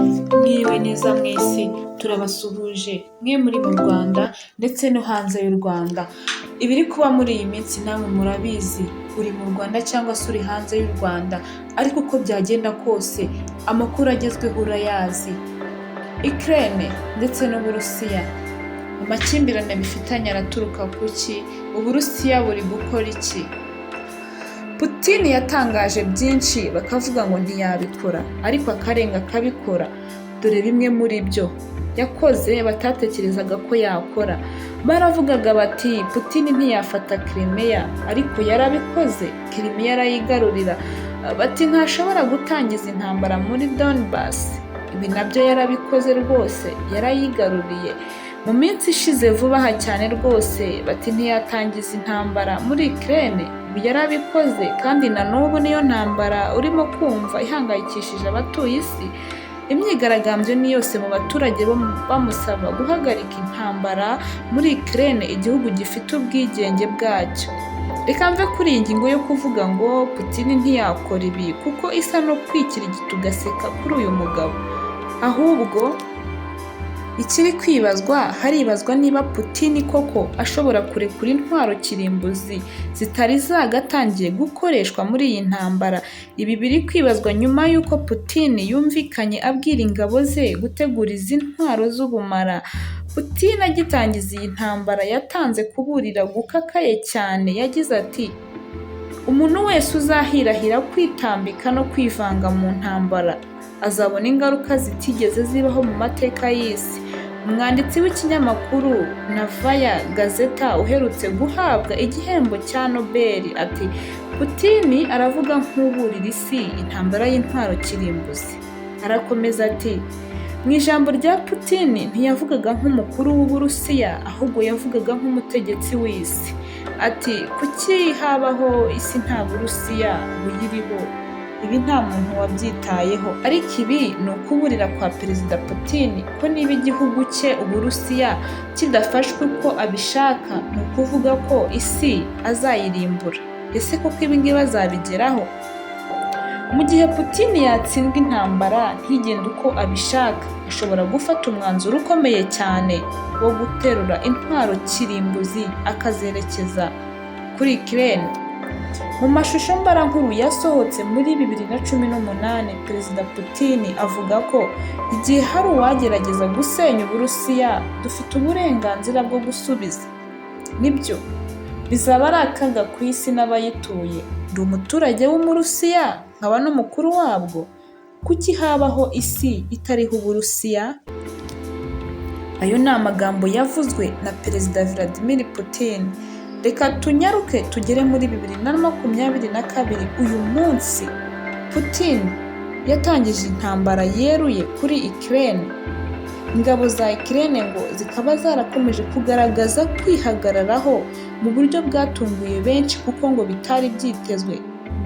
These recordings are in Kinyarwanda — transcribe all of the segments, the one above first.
Mwiriwe neza mwese, turabasuhuje mwe muri mu Rwanda ndetse no hanze y'u Rwanda. Ibiri kuba muri iyi minsi namwe murabizi, uri mu Rwanda cyangwa se uri hanze y'u Rwanda, ariko uko byagenda kose amakuru agezweho urayazi. Ukraine ndetse n'Uburusiya, amakimbirane bifitanye araturuka kuki? Uburusiya buri gukora iki? Putin yatangaje byinshi bakavuga ngo ntiyabikora, ariko akarenga akabikora. Dore bimwe muri byo yakoze batatekerezaga ko yakora. Baravugaga bati Putin ntiyafata Crimea, ariko yarabikoze. Crimea arayigarurira. Bati ntashobora gutangiza intambara muri Donbass. Ibi nabyo yarabikoze rwose, yarayigaruriye. Mu minsi ishize vuba aha cyane rwose, bati ntiyatangiza intambara muri Ukraine. Ibi yarabikoze, kandi na n'ubu niyo ntambara urimo kumva ihangayikishije abatuye isi. Imyigaragambyo ni yose mu baturage bamusaba guhagarika intambara muri Ukraine, igihugu gifite ubwigenge bwacyo. Reka mve kuri iyi ngingo yo kuvuga ngo Putin ntiyakora ibi, kuko isa no kwikirigita ugaseka kuri uyu mugabo. Ahubwo ikiri kwibazwa, haribazwa niba Putin koko ashobora kurekura intwaro kirimbuzi zitari zagatangiye gukoreshwa muri iyi ntambara. Ibi biri kwibazwa nyuma y'uko Putin yumvikanye abwira ingabo ze gutegura izi ntwaro z'ubumara. Putin agitangiza iyi ntambara yatanze kuburira gukakaye cyane. Yagize ati, umuntu wese uzahirahira kwitambika no kwivanga mu ntambara azabona ingaruka zitigeze zibaho mu mateka y'isi. Umwanditsi w'ikinyamakuru Novaya Gazeta uherutse guhabwa igihembo cya Nobel ati, Putin aravuga nk'uburira isi intambara y'intwaro kirimbuzi. Arakomeza ati, mu ijambo rya Putin ntiyavugaga nk'umukuru w'Uburusiya, ahubwo yavugaga nk'umutegetsi w'isi. Ati, kuki habaho isi nta Burusiya buyiriho? Ibi nta muntu wabyitayeho, ariko ibi ni ukuburira kwa Perezida Putin ko niba igihugu cye Uburusiya kidafashwe uko abishaka, ni ukuvuga ko isi azayirimbura. Ese koko ibi ngibi azabigeraho? Mu gihe Putin yatsindwa intambara ntigende uko abishaka, ashobora gufata umwanzuro ukomeye cyane wo guterura intwaro kirimbuzi akazerekeza kuri Ukraine. Mu mashusho mbarankuru yasohotse muri 2018, Perezida Putin avuga ko igihe hari uwagerageza gusenya Uburusiya, dufite uburenganzira bwo gusubiza. Nibyo, bizaba ari akaga ku isi n'abayituye. Ndi umuturage w'Umurusiya, nkaba n'umukuru wabwo. Kuki habaho isi itariho Uburusiya? Ayo ni amagambo yavuzwe na Perezida Vladimir Putin. Reka tunyaruke tugere muri 2022. Uyu munsi Putin yatangije intambara yeruye kuri Ukraine. Ingabo za Ukraine ngo zikaba zarakomeje kugaragaza kwihagararaho mu buryo bwatunguye benshi, kuko ngo bitari byitezwe.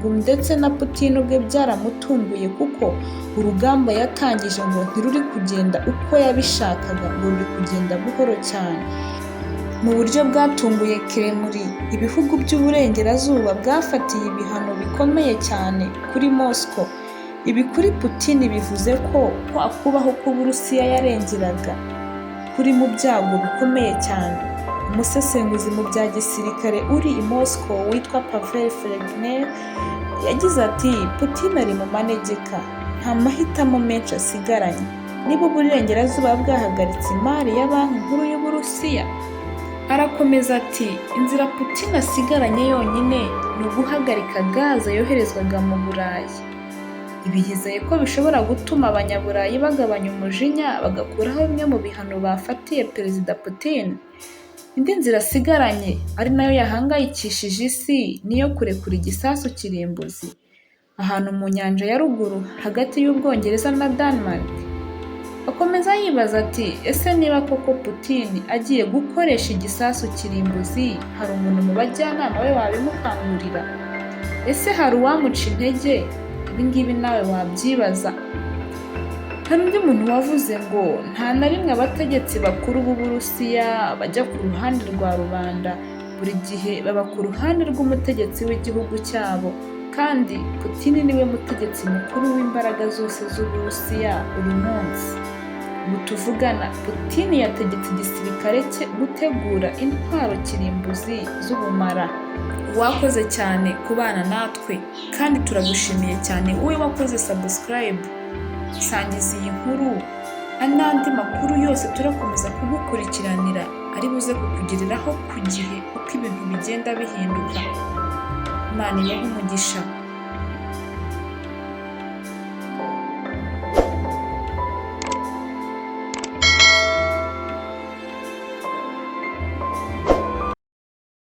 Ndetse na Putin ubwe byaramutunguye, kuko urugamba yatangije ngo ntiruri kugenda uko yabishakaga, ngo ruri kugenda buhoro cyane. Mu buryo bwatunguye Kremlin, ibihugu by'uburengerazuba bwafatiye ibihano bikomeye cyane kuri Moscow. Ibi kuri Putin bivuze ko kubaho k'Uburusiya yarengeraga kuri mu byago bikomeye cyane. Umusesenguzi mu bya gisirikare uri i Moscow witwa Pavel Felegner yagize ati, Putin ari mu manegeka, nta mahitamo menshi asigaranye. Niba uburengerazuba bwahagaritse imari ya banki nkuru y'Uburusiya. Arakomeza ati, inzira Putin asigaranye yonyine ni uguhagarika gaze yoherezwaga mu Burayi. Ibi yizeye ko bishobora gutuma abanyaburayi bagabanya umujinya, bagakuraho bimwe mu bihano bafatiye Perezida Putin. Indi nzira asigaranye, ari nayo yahangayikishije isi, niyo kurekura igisasu kirimbuzi ahantu mu nyanja ya ruguru hagati y'Ubwongereza na Denmark. Akomeza yibaza ati, ese niba koko Putin agiye gukoresha igisasu kirimbuzi, hari umuntu mu bajyanama be wabimukangurira? Ese hari uwamuca intege? Ibi ngibi nawe wabyibaza. Hari undi muntu wavuze ngo nta na rimwe abategetsi bakuru b'Uburusiya bajya ku ruhande rwa rubanda, buri gihe baba ku ruhande rw'umutegetsi w'igihugu cyabo. kandi Putin niwe mutegetsi mukuru w'imbaraga zose z'Uburusiya uyu munsi. Ubu tuvugana Putin yategetse igisirikare cye gutegura intwaro kirimbuzi z'ubumara. Wakoze cyane kubana natwe kandi turagushimiye cyane wowe wakoze subscribe. Sangiza iyi nkuru n'andi makuru yose turakomeza kugukurikiranira ari buze kukugiriraho ku gihe uko ibintu bigenda bihinduka. Imana ibahe umugisha.